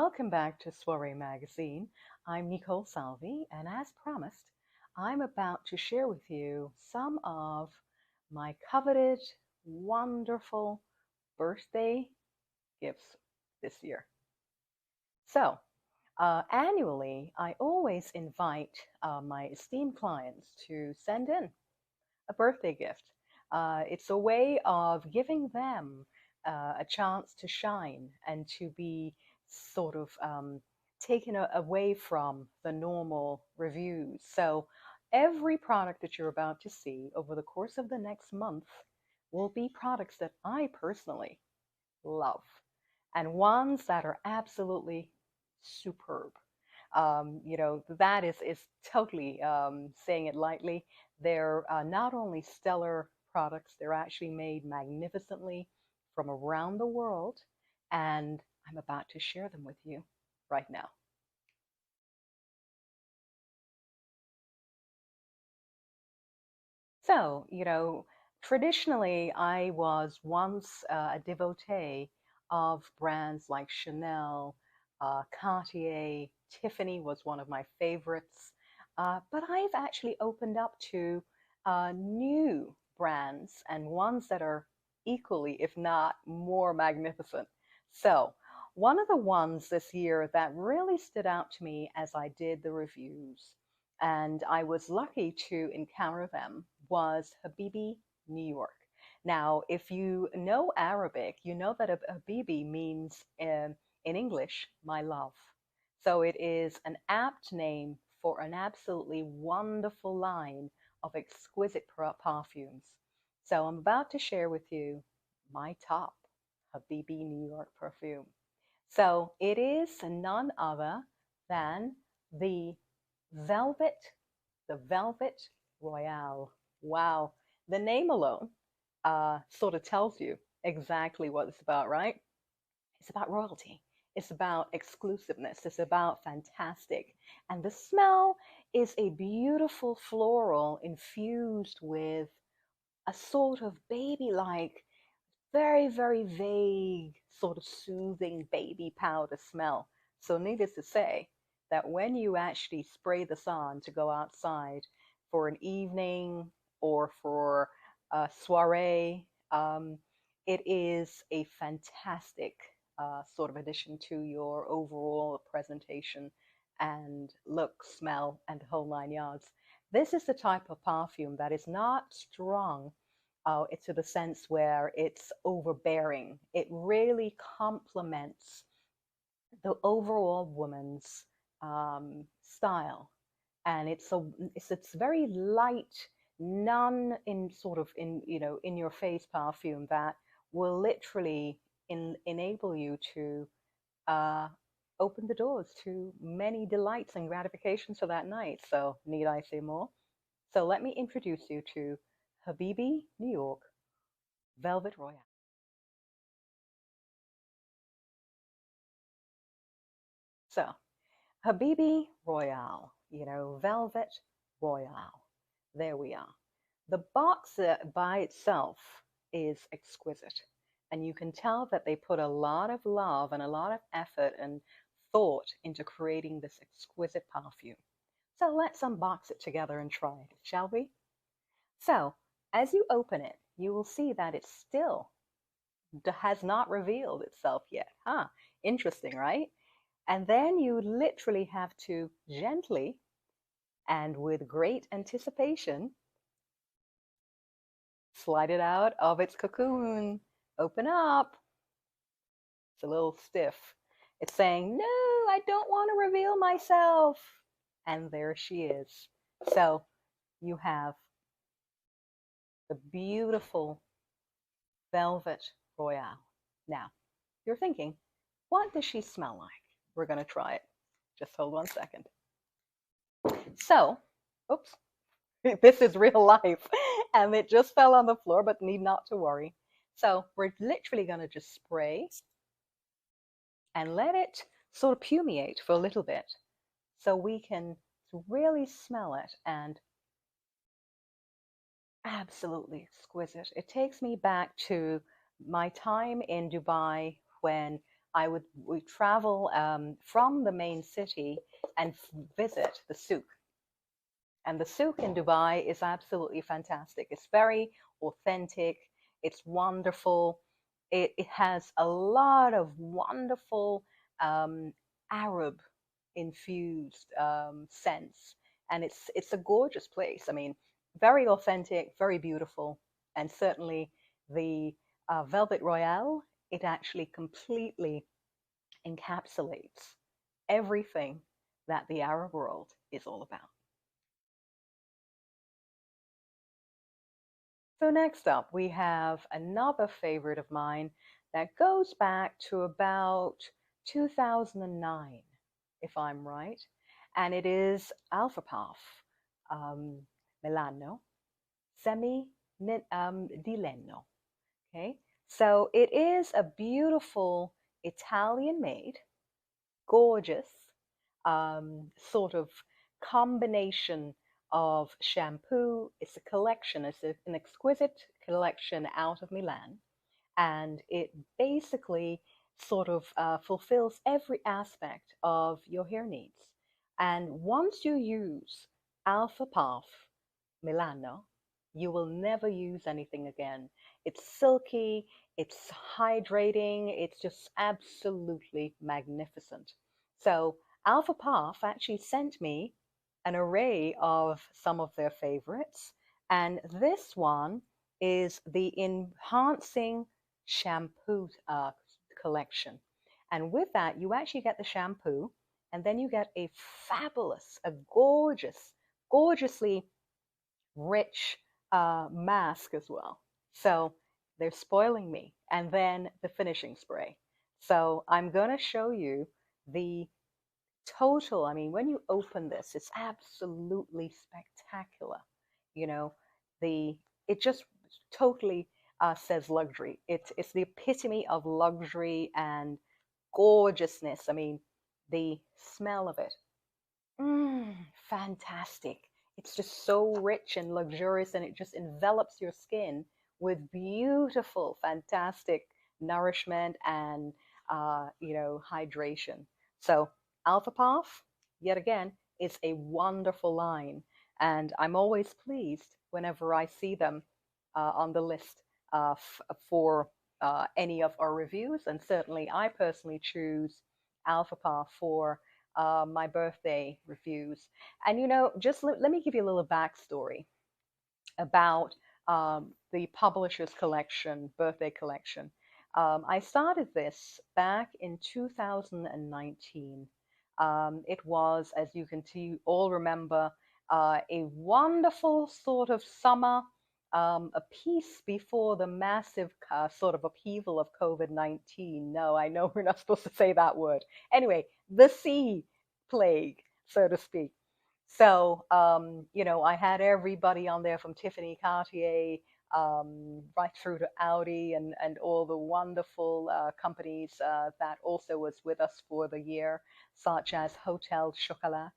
welcome back to Soiree Magazine. I'm Nicole Salvi, and as promised, I'm about to share with you some of my coveted, wonderful birthday gifts this year. So, annually, I always invite my esteemed clients to send in a birthday gift. It's a way of giving them a chance to shine and to be sort of taken away from the normal reviews. So, every product that you're about to see over the course of the next month will be products that I personally love and ones that are absolutely superb. That is totally saying it lightly. They're not only stellar products, they're actually made magnificently from around the world, and I'm about to share them with you right now. So, traditionally, I was once a devotee of brands like Chanel, Cartier, Tiffany was one of my favorites. But I've actually opened up to new brands and ones that are equally, if not more magnificent. So, one of the ones this year that really stood out to me as I did the reviews and I was lucky to encounter them, was Habibi, New York. Now, if you know Arabic, you know that Habibi means in English, my love. So it is an apt name for an absolutely wonderful line of exquisite perfumes. So I'm about to share with you my top Habibi New York perfume. So it is none other than the Velvet, the Velvet Royale. Wow. The name alone sort of tells you exactly what it's about, right? It's about royalty. It's about exclusiveness. It's about fantastic. And the smell is a beautiful floral infused with a sort of baby like, very, very vague, sort of soothing baby powder smell. So, needless to say, that when you actually spray this on to go outside for an evening or for a soiree, it is a fantastic sort of addition to your overall presentation and look, smell, and the whole 9 yards. This is the type of perfume that is not strong it's to the sense where it's overbearing. It really complements the overall woman's style, and it's very light, none in sort of in your face perfume that will literally enable you to uh, open the doors to many delights and gratifications for that night. So need I say more? So let me introduce you to Habibi, New York, Velvet Royale. So, Habibi Royale, Velvet Royale. There we are. The box by itself is exquisite. And you can tell that they put a lot of love and a lot of effort and thought into creating this exquisite perfume. So let's unbox it together and try it, shall we? So, as you open it, you will see that it still has not revealed itself yet. Huh? Interesting, right? And then you literally have to gently and with great anticipation slide it out of its cocoon. Open up. It's a little stiff. It's saying, no, I don't want to reveal myself. And there she is. So you have the beautiful Velvet Royale. Now, you're thinking, what does she smell like? We're going to try it. Just hold 1 second. So, oops, this is real life. And it just fell on the floor, but need not to worry. So we're literally going to just spray and let it sort of permeate for a little bit so we can really smell it and absolutely exquisite. It takes me back to my time in Dubai when would travel from the main city and visit the souk. And the souk in Dubai is absolutely fantastic. It's very authentic. It's wonderful. It has a lot of wonderful um, Arab infused scents, and it's a gorgeous place. I mean, very authentic, very beautiful, and certainly the Velvet Royale. It actually completely encapsulates everything that the Arab world is all about. So next up, we have another favorite of mine that goes back to about 2009, if I'm right, and it is Alpha Puff um, Milano Semi di Leno. Okay, so it is a beautiful Italian made, gorgeous sort of combination of shampoo. It's a collection, it's an exquisite collection out of Milan, and it basically sort of fulfills every aspect of your hair needs. And once you use Alpha Puff Milano, you will never use anything again. It's silky, it's hydrating, it's just absolutely magnificent. So, Alpha Puff actually sent me an array of some of their favorites, and this one is the Enhancing Shampoo collection. And with that, you actually get the shampoo, and then you get a fabulous, a gorgeous, gorgeously rich mask as well. So they're spoiling me. And then the finishing spray. So I'm going to show you the total. I mean, when you open this, it's absolutely spectacular. You know, the it just totally says luxury. It's the epitome of luxury and gorgeousness. I mean, the smell of it. Fantastic. It's just so rich and luxurious, and it just envelops your skin with beautiful, fantastic nourishment and hydration. So Alpha Puff, yet again, is a wonderful line, and I'm always pleased whenever I see them on the list for any of our reviews, and certainly I personally choose Alpha Puff for my birthday reviews. And just let me give you a little backstory about the publisher's collection, birthday collection. I started this back in 2019. It was, as you can see, all remember, a wonderful sort of summer, a piece before the massive sort of upheaval of COVID-19. No, I know we're not supposed to say that word. Anyway, the sea plague, so to speak. So, I had everybody on there from Tiffany Cartier right through to Audi and all the wonderful companies that also was with us for the year, such as Hotel Chocolat,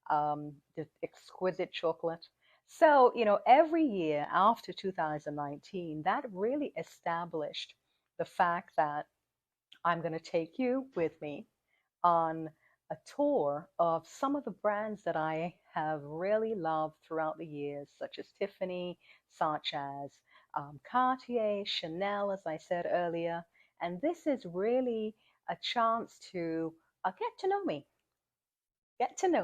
the exquisite chocolate. So, every year after 2019, that really established the fact that I'm going to take you with me on a tour of some of the brands that I have really loved throughout the years, such as Tiffany, such as Cartier, Chanel, as I said earlier. And this is really a chance to get to know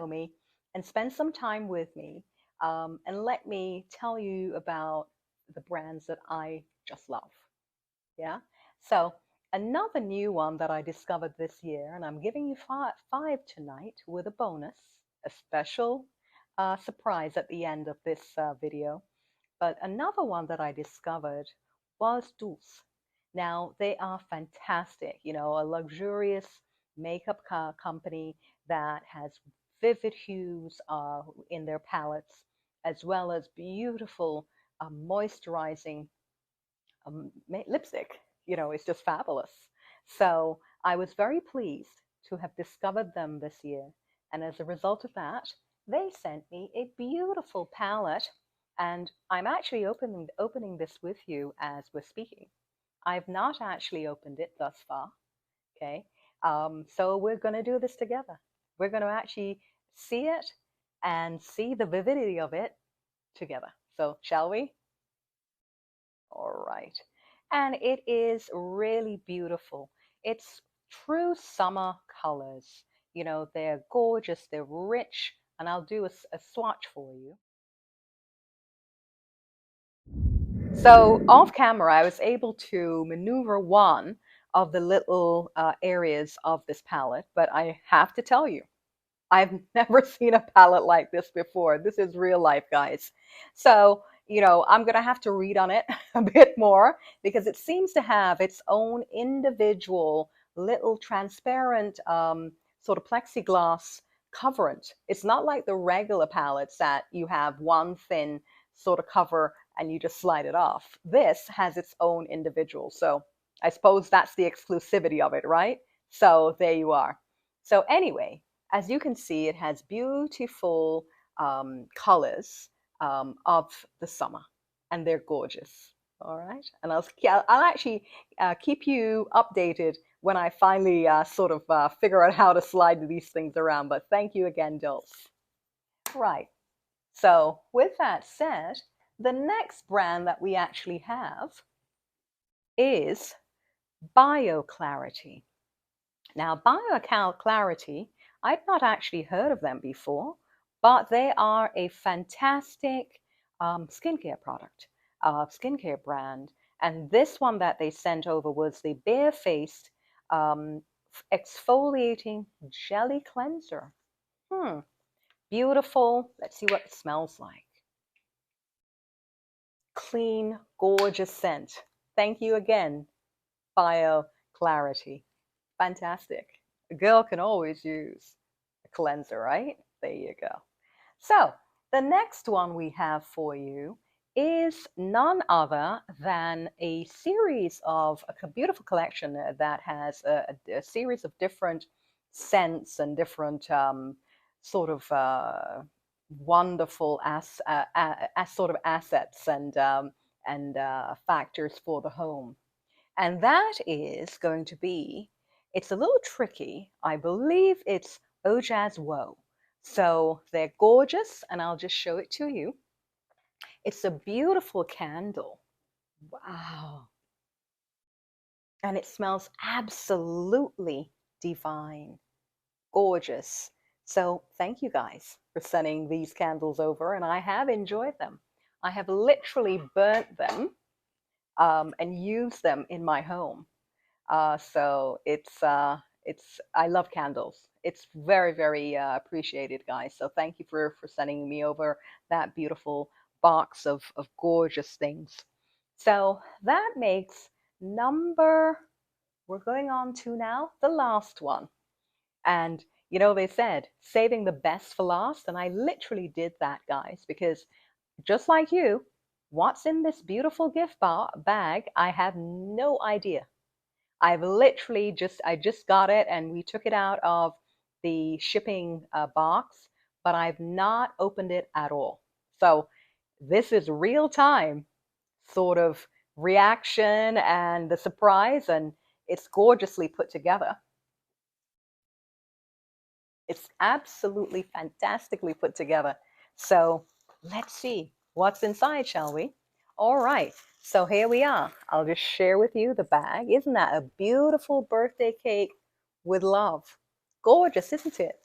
me, and spend some time with me, and let me tell you about the brands that I just love. Yeah. So another new one that I discovered this year, and I'm giving you five tonight with a bonus, a special surprise at the end of this video. But another one that I discovered was Dulce. Now they are fantastic, a luxurious makeup company that has vivid hues in their palettes, as well as beautiful moisturizing lipstick. It's just fabulous. So I was very pleased to have discovered them this year. And as a result of that, they sent me a beautiful palette. And I'm actually opening this with you as we're speaking. I've not actually opened it thus far. Okay. So we're going to do this together. We're going to actually see it and see the vividity of it together. So, shall we? All right. And it is really beautiful. It's true summer colors. They're gorgeous, they're rich, and I'll do a swatch for you. So, off camera, I was able to maneuver one of the little areas of this palette, but I have to tell you, I've never seen a palette like this before. This is real life, guys. So, I'm going to have to read on it a bit more because it seems to have its own individual little transparent sort of plexiglass coverant. It's not like the regular palettes that you have one thin sort of cover and you just slide it off. This has its own individual. So, I suppose that's the exclusivity of it, right? So, there you are. So, anyway, as you can see, it has beautiful colors of the summer, and they're gorgeous. All right, and I'll actually keep you updated when I finally sort of figure out how to slide these things around. But thank you again, Dulce. Right. So with that said, the next brand that we actually have is BioClarity. Now, BioClarity, I'd not actually heard of them before, but they are a fantastic skincare product, skincare brand. And this one that they sent over was the bare-faced um, exfoliating jelly cleanser. Hmm, beautiful. Let's see what it smells like. Clean, gorgeous scent. Thank you again, BioClarity. Fantastic. A girl can always use a cleanser, right? There you go. So, the next one we have for you is none other than a series of a beautiful collection that has a series of different scents and different sort of wonderful as sort of assets and factors for the home. And that is going to be, it's a little tricky. I believe it's Ojaz Woe. So they're gorgeous, and I'll just show it to you. It's a beautiful candle. Wow. And it smells absolutely divine, gorgeous. So thank you guys for sending these candles over, and I have enjoyed them. I have literally burnt them and used them in my home. So it's I love candles. It's very very appreciated, guys. So thank you for sending me over that beautiful box of gorgeous things. So that makes number. We're going on to now the last one, and they said saving the best for last, and I literally did that, guys, because just like you, what's in this beautiful gift bag? I have no idea. I just got it and we took it out of the shipping box, but I've not opened it at all. So this is real time sort of reaction and the surprise, and it's gorgeously put together. It's absolutely fantastically put together. So let's see what's inside, shall we? All right. So here we are. I'll just share with you the bag. Isn't that a beautiful birthday cake with love? Gorgeous, isn't it?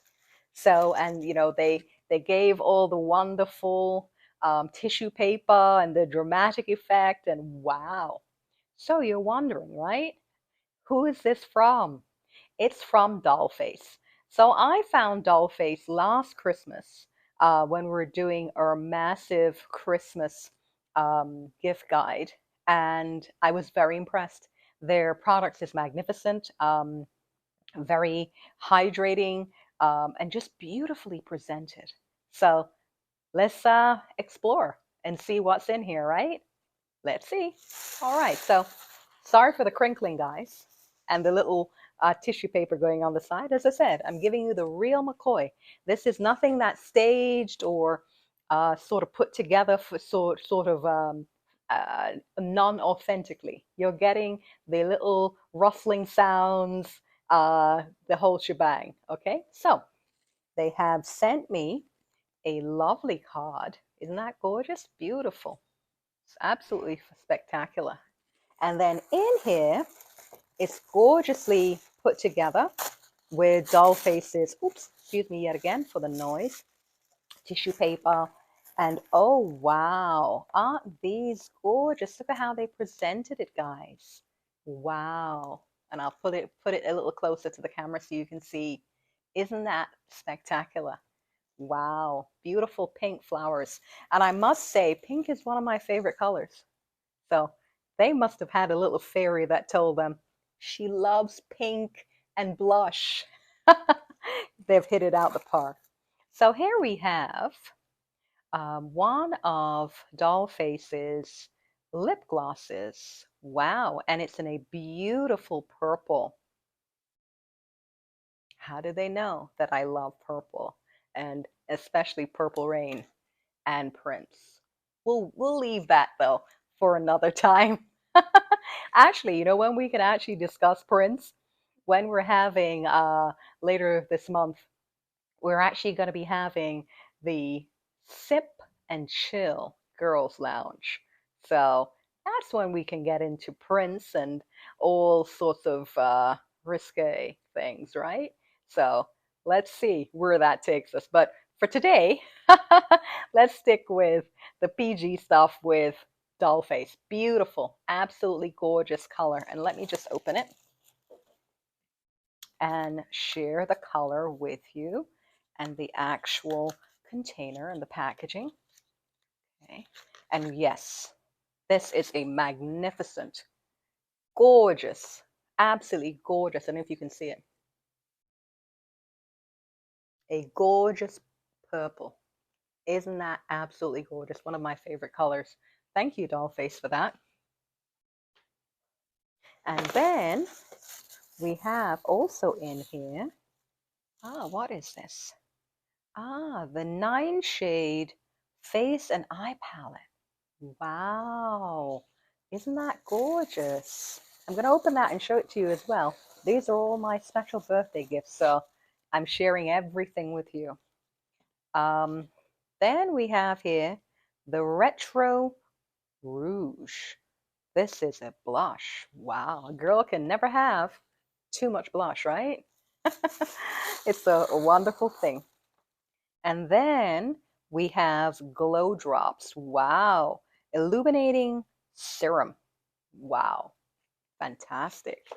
So, and they gave all the wonderful tissue paper and the dramatic effect, and wow. So you're wondering, right? Who is this from? It's from Dollface. So I found Dollface last Christmas when we were doing our massive Christmas gift guide, and I was very impressed. Their product is magnificent, very hydrating, and just beautifully presented. So let's explore and see what's in here, right? Let's see. All right, so sorry for the crinkling, guys, and the little tissue paper going on the side. As I said, I'm giving you the real McCoy. This is nothing that's staged or sort of put together for sort of non-authentically. You're getting the little rustling sounds, the whole shebang. Okay, so they have sent me a lovely card. Isn't that gorgeous? Beautiful. It's absolutely spectacular. And then in here, it's gorgeously put together with doll faces. Oops, excuse me yet again for the noise. Tissue paper. And oh, wow. Aren't these gorgeous? Look at how they presented it, guys. Wow. And I'll put it a little closer to the camera so you can see. Isn't that spectacular? Wow. Beautiful pink flowers. And I must say, pink is one of my favorite colors. So they must have had a little fairy that told them she loves pink and blush. They've hit it out the park. So here we have one of Dollface's lip glosses. Wow, and it's in a beautiful purple. How do they know that I love purple and especially Purple Rain and Prince? We'll leave that though for another time. Actually, you know when we can actually discuss Prince? When we're having later this month, we're actually going to be having the Sip and Chill Girls Lounge. So that's when we can get into Prince and all sorts of risque things, right? So let's see where that takes us. But for today, let's stick with the PG stuff with Dollface. Beautiful, absolutely gorgeous color. And let me just open it and share the color with you and the actual container and the packaging. Okay. And yes, this is a magnificent, gorgeous, absolutely gorgeous. And if you can see it, a gorgeous purple. Isn't that absolutely gorgeous? One of my favorite colors. Thank you, Dollface, for that. And then we have also in here, what is this? The Nine Shade Face and Eye Palette. Wow. Isn't that gorgeous? I'm going to open that and show it to you as well. These are all my special birthday gifts, so I'm sharing everything with you. Um, then we have here the Retro Rouge. This is a blush. Wow, a girl can never have too much blush, right? It's a wonderful thing. And then we have Glow Drops. Wow. Illuminating Serum. Wow. Fantastic.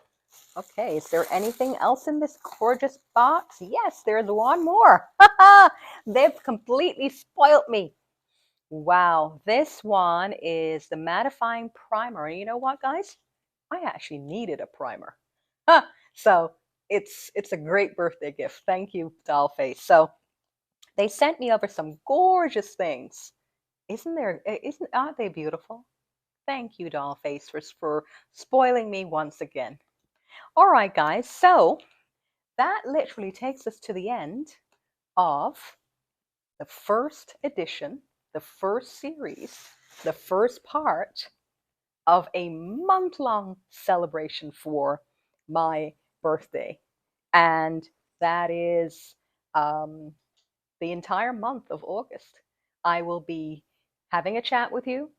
Okay, is there anything else in this gorgeous box? Yes, there's one more. They've completely spoilt me. Wow, this one is the mattifying primer. And you know what, guys? I actually needed a primer. So it's a great birthday gift. Thank you, Dollface. So they sent me over some gorgeous things. Aren't they beautiful? Thank you, Dollface, for spoiling me once again. All right, guys. So that literally takes us to the end of the first edition, the first series, the first part of a month-long celebration for my birthday. And that is the entire month of August. I will be having a chat with you,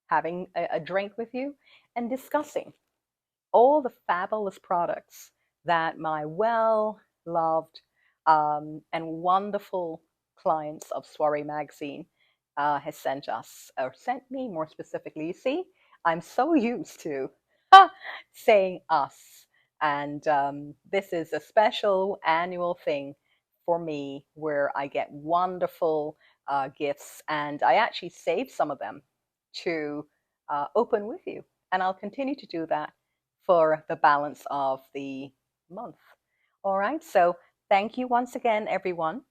having a drink with you, and discussing all the fabulous products that my well loved and wonderful clients of Soiree Magazine has sent us, or sent me more specifically. You see, I'm so used to saying us. And this is a special annual thing for me where I get wonderful gifts, and I actually save some of them to open with you. And I'll continue to do that for the balance of the month. All right, so thank you once again, everyone,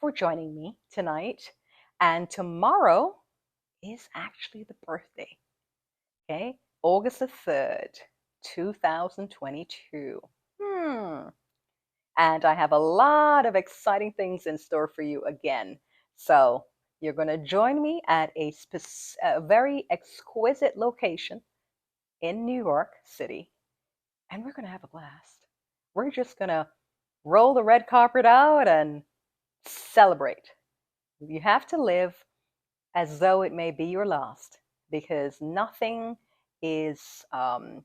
for joining me tonight. And tomorrow is actually the birthday, okay? August the 3rd, 2022. And I have a lot of exciting things in store for you again. So you're going to join me at a very exquisite location in New York City, and we're going to have a blast. We're just going to roll the red carpet out and celebrate. You have to live as though it may be your last, because is um,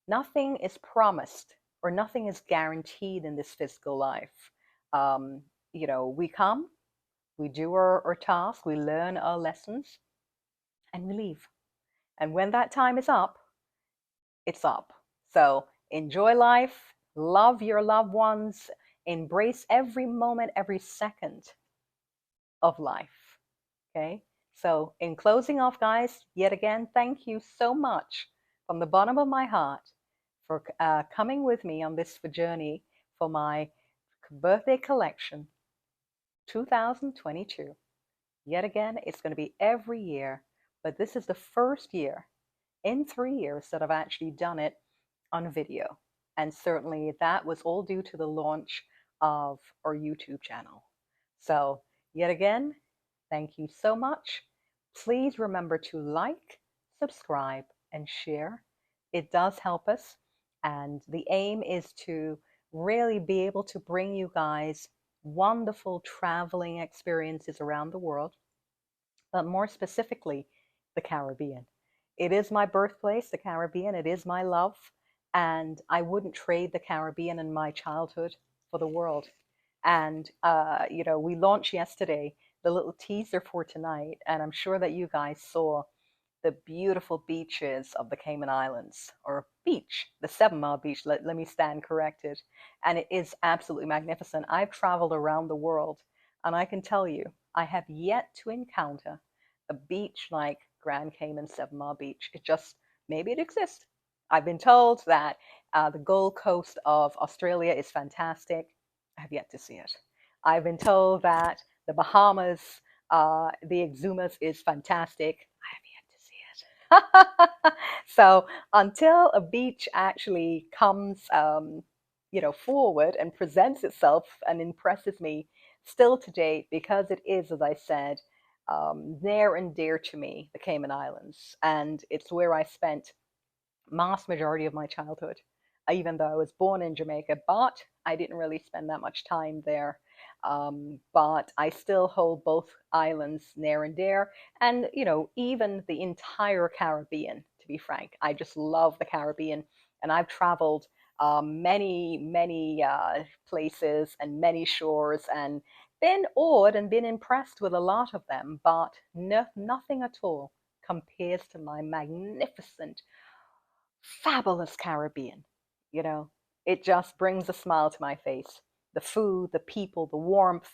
nothing is promised or nothing is guaranteed in this physical life. Um, we come, we do our task, we learn our lessons, and we leave. And when that time is up, it's up. So enjoy life, love your loved ones, embrace every moment, every second of life. Okay. So, in closing off, guys, yet again, thank you so much from the bottom of my heart for coming with me on this journey for my birthday collection 2022. Yet again, it's going to be every year, but this is the first year in 3 years that I've actually done it on video. And certainly that was all due to the launch of our YouTube channel. So, yet again, thank you so much. Please remember to like, subscribe, and share. It does help us. And the aim is to really be able to bring you guys wonderful traveling experiences around the world, but more specifically, the Caribbean. It is my birthplace, the Caribbean. It is my love. And I wouldn't trade the Caribbean and my childhood for the world. And, we launched yesterday the little teaser for tonight. And I'm sure that you guys saw the beautiful beaches of the Cayman Islands, or beach, the 7 Mile Beach. Let me stand corrected. And it is absolutely magnificent. I've traveled around the world, and I can tell you, I have yet to encounter a beach like Grand Cayman 7 Mile Beach. It just, maybe it exists. I've been told that the Gold Coast of Australia is fantastic. I have yet to see it. I've been told that the Bahamas, the Exumas is fantastic. I have so until a beach actually comes, forward and presents itself and impresses me still to date, because it is, as I said, near and dear to me, the Cayman Islands, and it's where I spent mass majority of my childhood, even though I was born in Jamaica, but I didn't really spend that much time there. But I still hold both islands near and dear, and even the entire Caribbean. To be frank, I just love the Caribbean, and I've traveled many, many places and many shores, and been awed and been impressed with a lot of them, but nothing at all compares to my magnificent, fabulous Caribbean. You know, it just brings a smile to my face. The food, the people, the warmth,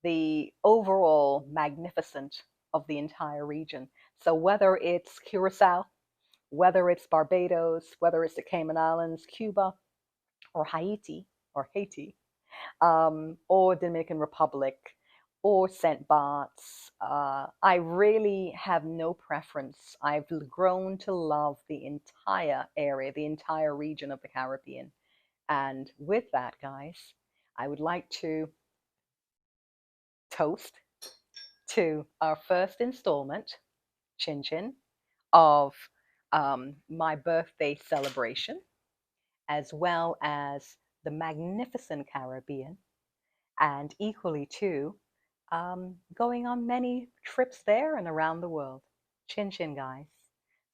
the overall magnificence of the entire region. So whether it's Curacao, whether it's Barbados, whether it's the Cayman Islands, Cuba, or Haiti, or Dominican Republic, or St. Bart's. I really have no preference. I've grown to love the entire area, the entire region of the Caribbean. And with that, guys, I would like to toast to our first installment, Chin Chin, of my birthday celebration, as well as the magnificent Caribbean, and equally too, going on many trips there and around the world. Chin chin, guys.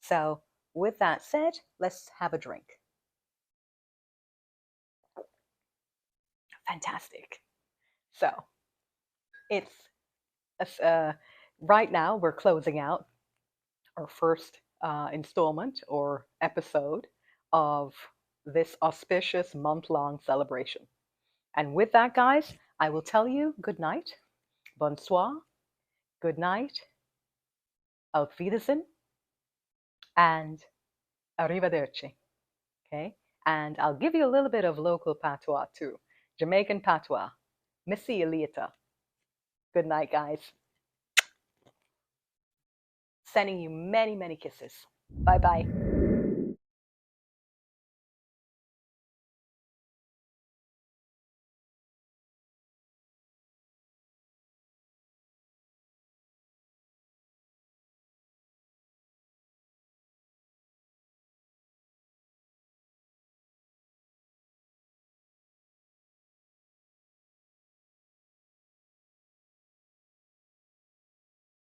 So, with that said, let's have a drink. Fantastic. So, it's right now we're closing out our first installment or episode of this auspicious month-long celebration. And with that, guys, I will tell you good night, bonsoir, good night, auf Wiedersehen, and arrivederci. Okay? And I'll give you a little bit of local patois too. Jamaican patois. Missy Eliata. Good night, guys. Sending you many, many kisses. Bye bye.